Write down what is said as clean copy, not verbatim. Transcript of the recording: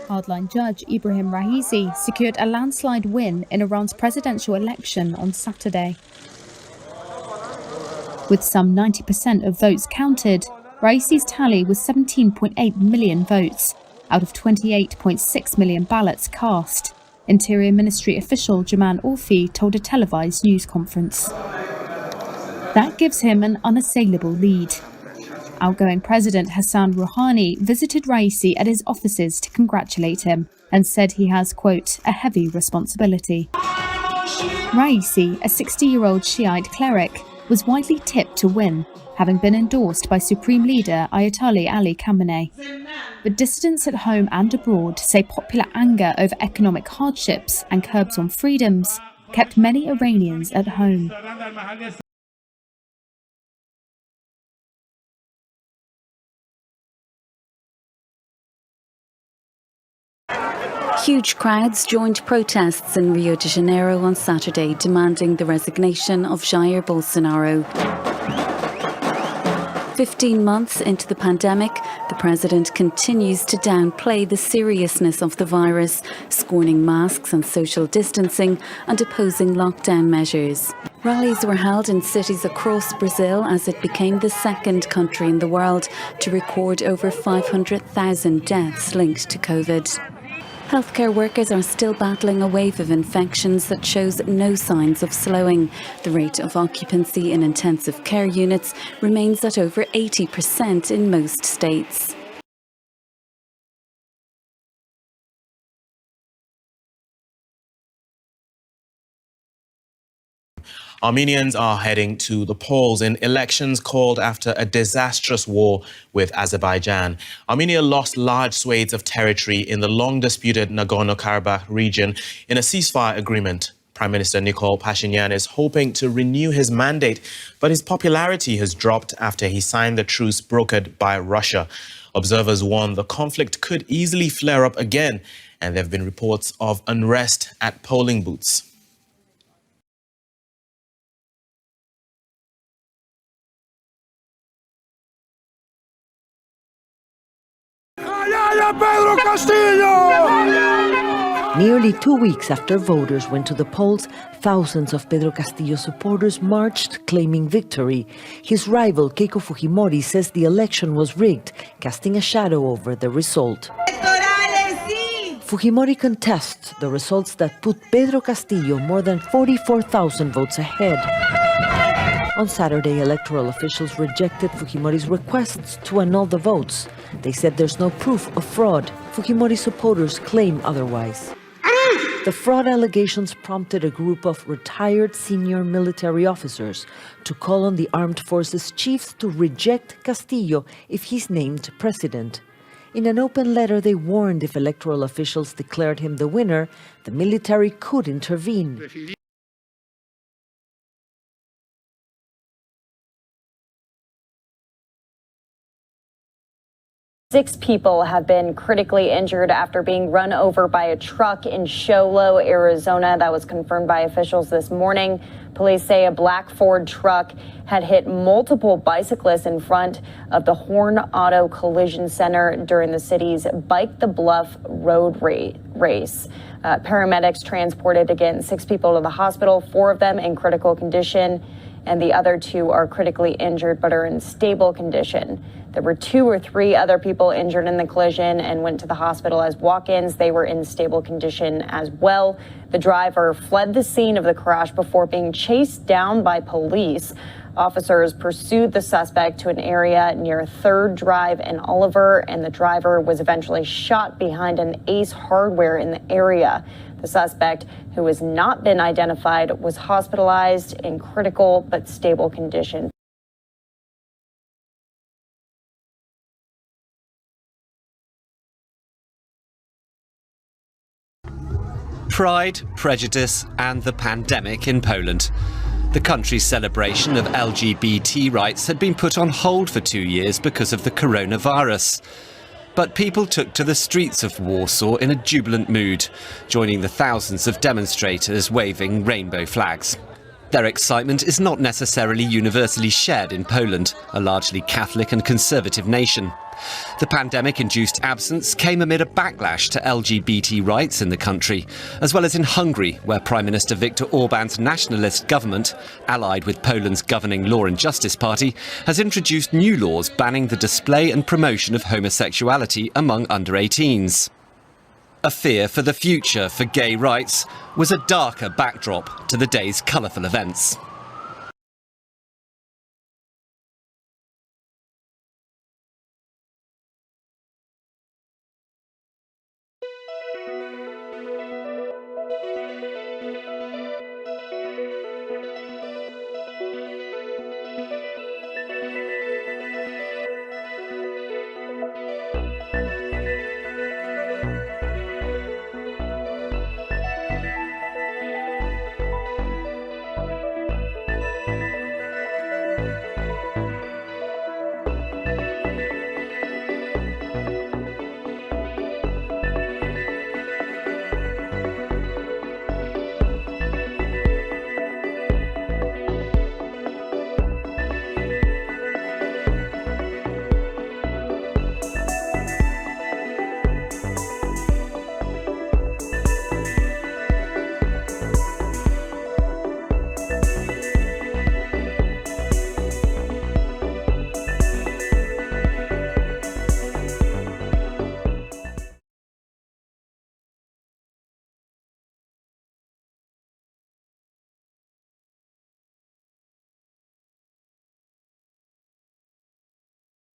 Hardline judge Ibrahim Raisi secured a landslide win in Iran's presidential election on Saturday. With some 90% of votes counted, Raisi's tally was 17.8 million votes out of 28.6 million ballots cast, Interior Ministry official Jaman Orfi told a televised news conference. That gives him an unassailable lead. Outgoing President Hassan Rouhani visited Raisi at his offices to congratulate him and said he has, quote, a heavy responsibility. Raisi, a 60-year-old Shiite cleric, was widely tipped to win, having been endorsed by Supreme Leader Ayatollah Ali Khamenei. But dissidents at home and abroad say popular anger over economic hardships and curbs on freedoms kept many Iranians at home. Huge crowds joined protests in Rio de Janairo on Saturday demanding the resignation of Jair Bolsonaro. 15 months into the pandemic, the president continues to downplay the seriousness of the virus, scorning masks and social distancing and opposing lockdown measures. Rallies were held in cities across Brazil as it became the second country in the world to record over 500,000 deaths linked to COVID. Healthcare workers are still battling a wave of infections that shows no signs of slowing. The rate of occupancy in intensive care units remains at over 80% in most states. Armenians are heading to the polls in elections called after a disastrous war with Azerbaijan. Armenia lost large swathes of territory in the long-disputed Nagorno-Karabakh region in a ceasefire agreement. Prime Minister Nikol Pashinyan is hoping to renew his mandate, but his popularity has dropped after he signed the truce brokered by Russia. Observers warn the conflict could easily flare up again, and there have been reports of unrest at polling booths. Pedro Castillo! Nearly 2 weeks after voters went to the polls, thousands of Pedro Castillo supporters marched, claiming victory. His rival, Keiko Fujimori, says the election was rigged, casting a shadow over the result. Fujimori contests the results that put Pedro Castillo more than 44,000 votes ahead. On Saturday, electoral officials rejected Fujimori's requests to annul the votes. They said there's no proof of fraud. Fujimori supporters claim otherwise. The fraud allegations prompted a group of retired senior military officers to call on the armed forces chiefs to reject Castillo if he's named president. In an open letter, they warned if electoral officials declared him the winner, the military could intervene. 6 people have been critically injured after being run over by a truck in Sholo, Arizona. That was confirmed by officials this morning. Police say a black Ford truck had hit multiple bicyclists in front of the Horn Auto Collision Center during the city's Bike the Bluff road race. Paramedics transported again 6 people to the hospital, 4 of them in critical condition, and the other 2 are critically injured but are in stable condition. There were 2 or 3 other people injured in the collision and went to the hospital as walk-ins. They were in stable condition as well. The driver fled the scene of the crash before being chased down by police. Officers pursued the suspect to an area near 3rd Drive in Oliver, and the driver was eventually shot behind an Ace Hardware in the area. The suspect, who has not been identified, was hospitalized in critical but stable condition. Pride, prejudice and the pandemic in Poland. The country's celebration of LGBT rights had been put on hold for 2 years because of the coronavirus. But people took to the streets of Warsaw in a jubilant mood, joining the thousands of demonstrators waving rainbow flags. Their excitement is not necessarily universally shared in Poland, a largely Catholic and conservative nation. The pandemic-induced absence came amid a backlash to LGBT rights in the country, as well as in Hungary, where Prime Minister Viktor Orban's nationalist government, allied with Poland's governing Law and Justice Party, has introduced new laws banning the display and promotion of homosexuality among under-18s. A fear for the future for gay rights was a darker backdrop to the day's colourful events.